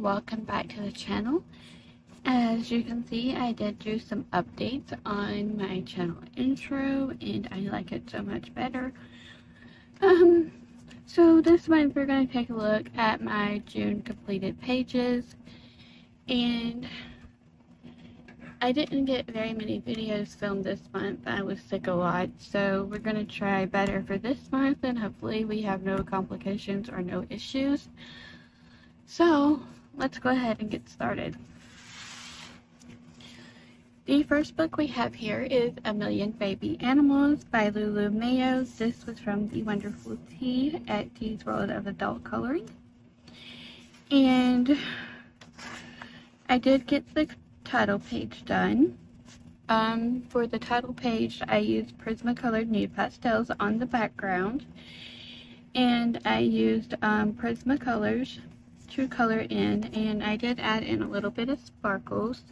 welcome back to the channel. As you can see, I did do some updates on my channel intro and I like it so much better. So this month we're going to take a look at my June completed pages, and I didn't get very many videos filmed this month. I was sick a lot, so we're going to try better for this month and hopefully we have no complications or no issues. So let's go ahead and get started. The first book we have here is A Million Baby Animals by Lulu Mayo. This was from the wonderful T at T's World of Adult Coloring. And I did get the title page done. For the title page, I used Prismacolor nude pastels on the background. And I used Prismacolors to color in, and I did add in a little bit of sparkles.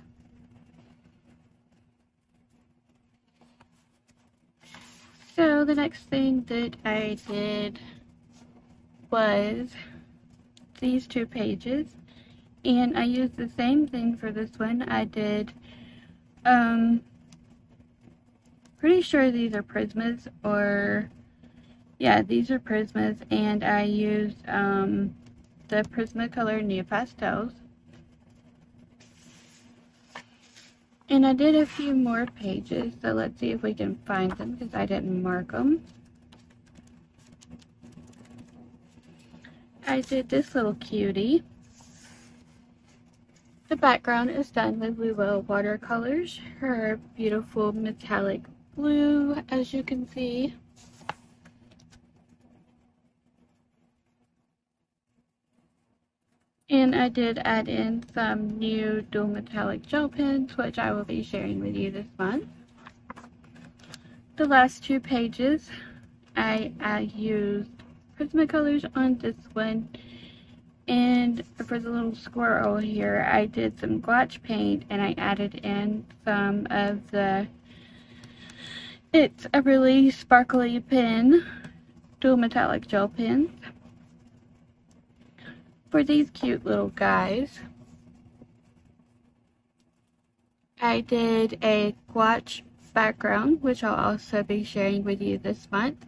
So the next thing that I did was these two pages, and I used the same thing for this one. I did, pretty sure these are Prismas, or yeah, these are Prismas, and I used the Prismacolor nude pastels. And I did a few more pages, so let's see if we can find them because I didn't mark them. I did this little cutie. The background is done with Lulu watercolors. Her beautiful metallic blue, as you can see. And I did add in some new dual metallic gel pens, which I will be sharing with you this month. The last two pages, I used Prismacolors on this one. And for the little squirrel here, I did some gouache paint and I added in some of the, it's a really sparkly pen, dual metallic gel pens. For these cute little guys, I did a gouache background, which I'll also be sharing with you this month.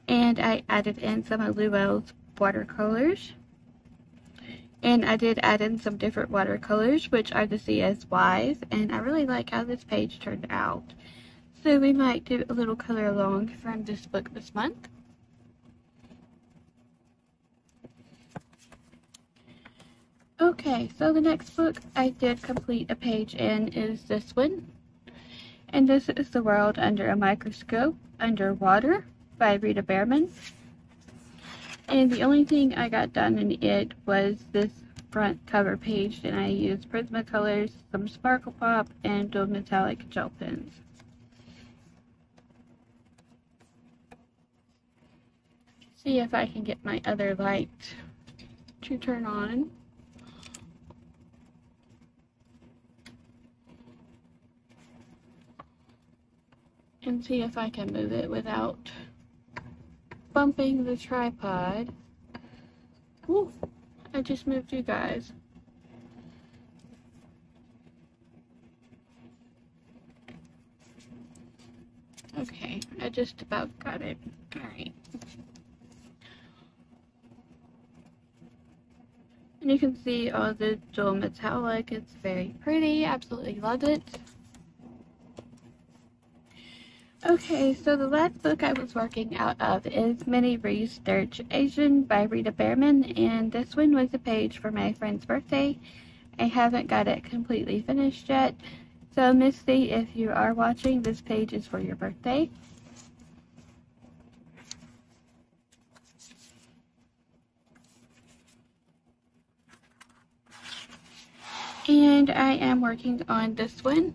And I added in some of Lulu's watercolors. And I did add in some different watercolors, which are the CSYs. And I really like how this page turned out. So we might do a little color along from this book this month. Okay, so the next book I did complete a page in is this one. And this is The World Under a Microscope, Underwater by Rita Bearman. And the only thing I got done in it was this front cover page, and I used Prismacolors, some Sparkle Pop, and dual metallic gel pens. See if I can get my other light to turn on. And see if I can move it without bumping the tripod. Ooh, I just moved you guys. Okay, I just about got it. Alright. And you can see all the dual metallic. It's very pretty. Absolutely love it. Okay, so the last book I was working out of is Miniretch Asian by Rita Bearman, and this one was a page for my friend's birthday. I haven't got it completely finished yet, so Misty, if you are watching, this page is for your birthday. And I am working on this one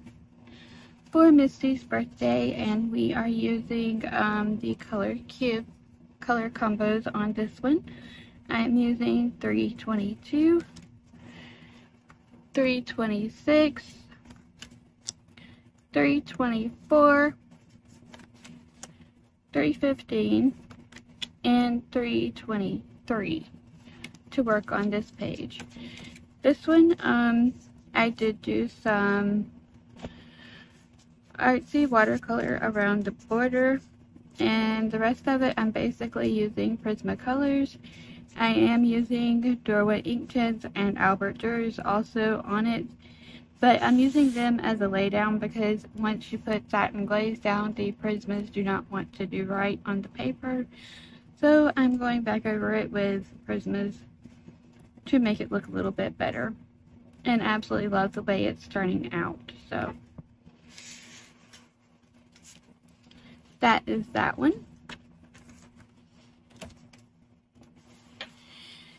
for Misty's birthday, and we are using the color cube color combos on this one. I'm using 322, 326, 324, 315, and 323 to work on this page. This one, I did do some artsy watercolor around the border, and the rest of it I'm basically using Prismacolors. I am using Dorwood ink tints and Albert Durs also on it, but I'm using them as a laydown because once you put satin glaze down, the Prismas do not want to do right on the paper. So I'm going back over it with Prismas to make it look a little bit better. And absolutely love the way it's turning out. So that is that one.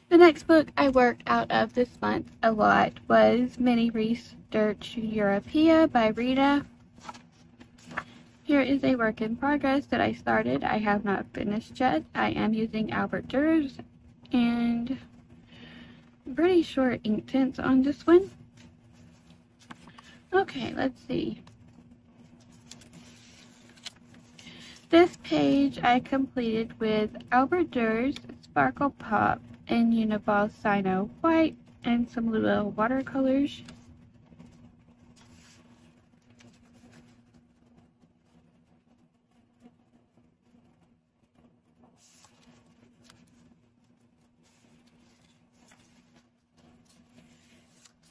The next book I worked out of this month a lot was Miniretch Europeia by Rita. Here is a work in progress that I started. I have not finished yet. I am using Albert Durs and pretty short ink tints on this one. Okay, let's see. This page I completed with Albert Durs, Sparkle Pop, and Uniball Sino White, and some little watercolors.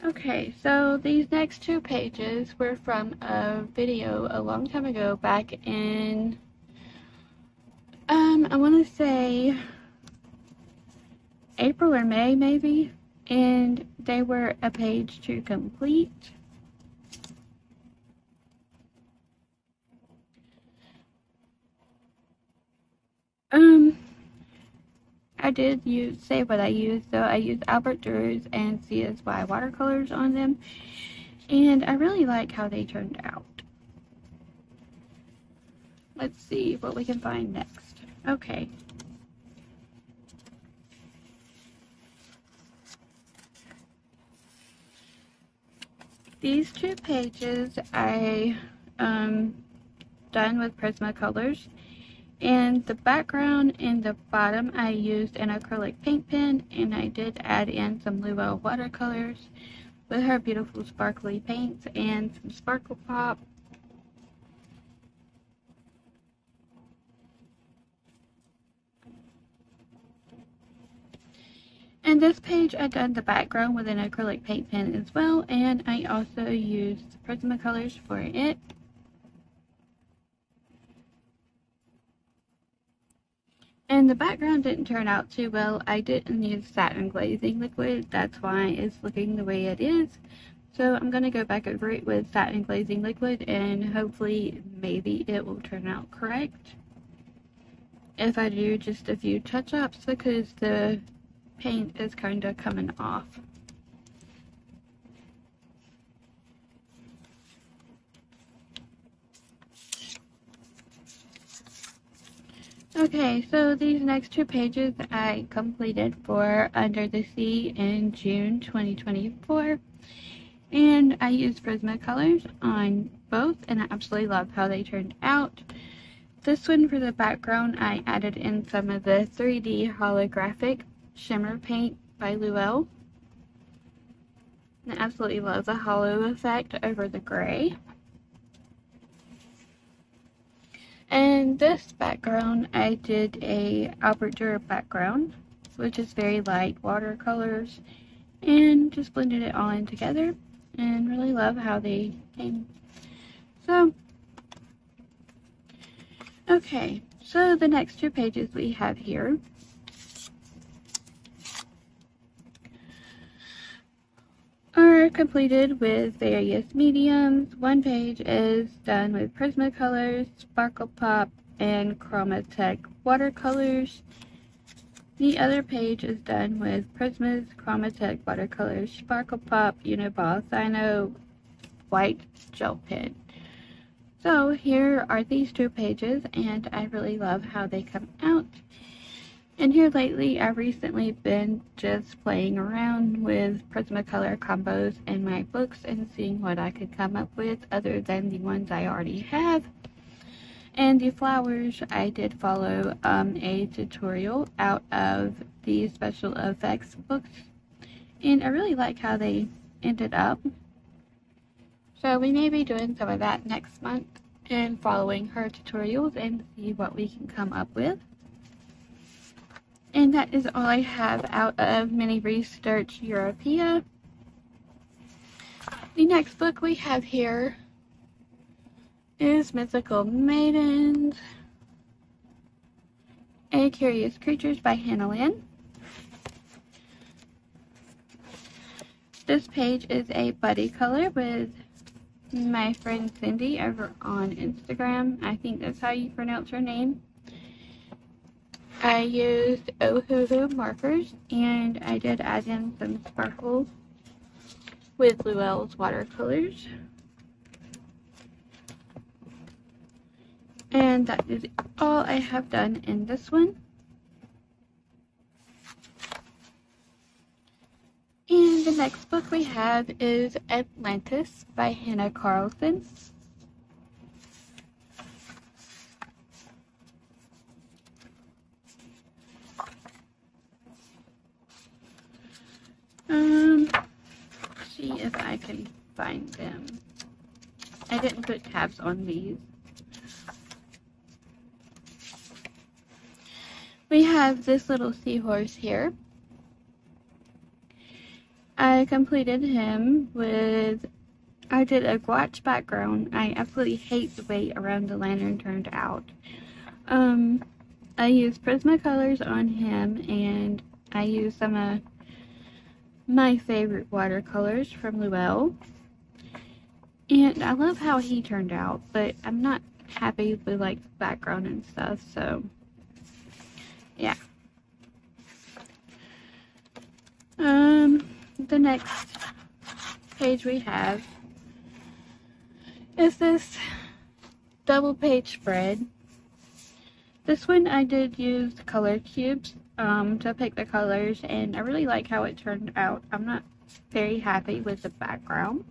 Okay, so these next two pages were from a video a long time ago, back in, I want to say April or May maybe, and they were a page to complete. I did say what I used, so I used Albert Durs and CSY watercolors on them, and I really like how they turned out. Let's see what we can find next. Okay. These two pages I done with Prismacolors. And the background in the bottom I used an acrylic paint pen, and I did add in some Luo watercolors with her beautiful sparkly paints and some Sparkle Pop. And this page I done the background with an acrylic paint pen as well, and I also used Prismacolors for it. And the background didn't turn out too well. I didn't use satin glazing liquid. That's why it's looking the way it is. So I'm going to go back over it with satin glazing liquid, and hopefully maybe it will turn out correct. If I do just a few touch-ups, because the paint is kind of coming off. Okay, so these next two pages I completed for Under the Sea in June 2024, and I used Prismacolors on both, and I absolutely love how they turned out. This one for the background I added in some of the 3D holographic shimmer paint by Luo. I absolutely love the hollow effect over the gray. And this background, I did a Albert Durs background, which is very light watercolors, and just blended it all in together, and really love how they came. So, okay, so the next two pages we have here are completed with various mediums. One page is done with Prismacolors, Sparkle Pop, and Chromatech watercolors. The other page is done with Prismas, Chromatech watercolors, Sparkle Pop, Uniball Sino White gel pen. So here are these two pages, and I really love how they come out. And here lately, I've recently been just playing around with Prismacolor combos in my books and seeing what I could come up with other than the ones I already have. And the flowers, I did follow a tutorial out of the special effects books. and I really like how they ended up. So we may be doing some of that next month and following her tutorials and see what we can come up with. And that is all I have out of Miniretch Europeia. The next book we have here is Mythical Maidens, A Curious Creatures by Hannah Lynn. This page is a buddy color with my friend Cindy over on Instagram. I think that's how you pronounce her name. I used Ohuhu markers, and I did add in some sparkles with Llewellyn's watercolors. And that is all I have done in this one. And the next book we have is Atlantis by Hannah Carlson. See if I can find them. I didn't put tabs on these. We have this little seahorse here. I completed him with, I did a gouache background. I absolutely hate the way around the lantern turned out. I used Prismacolors on him, and I used some of my favorite watercolors from Llewellyn. And I love how he turned out, but I'm not happy with like the background and stuff, so yeah. The next page we have is this double page spread. This one I did use color cubes to pick the colors, and I really like how it turned out. I'm not very happy with the background.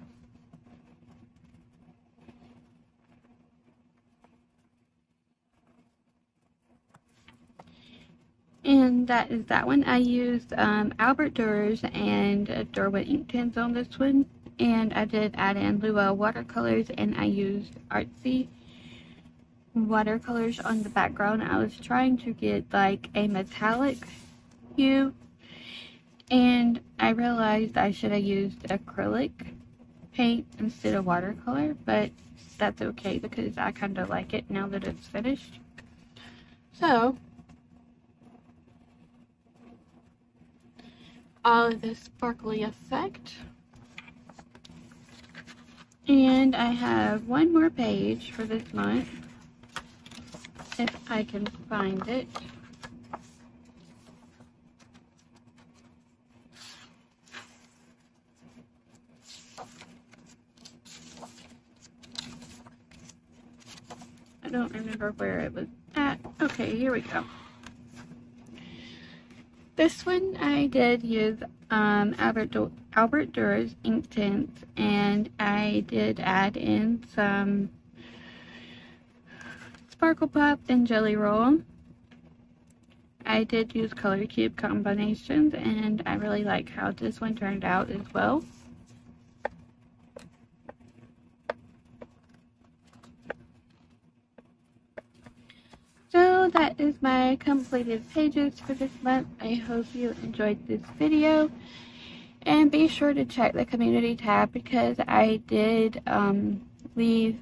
And that is that one. I used Albert Durers and Derwent ink pens on this one, and I did add in Llewellyn watercolors, and I used artsy watercolors on the background. I was trying to get like a metallic hue, and I realized I should have used acrylic paint instead of watercolor, but that's okay because I kind of like it now that it's finished. So all of this sparkly effect. And I have one more page for this month, if I can find it. I don't remember where it was at. Okay, here we go. This one I did use Albert Durer's ink tints, and I did add in some Sparkle Pop and Jelly Roll. I did use color cube combinations, and I really like how this one turned out as well. So that is my completed pages for this month. I hope you enjoyed this video, and be sure to check the community tab because I did leave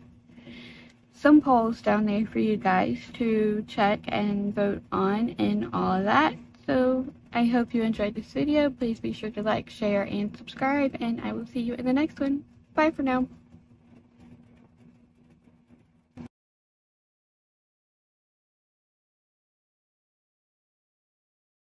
some polls down there for you guys to check and vote on and all of that. So I hope you enjoyed this video. Please be sure to like, share, and subscribe, and I will see you in the next one. Bye for now.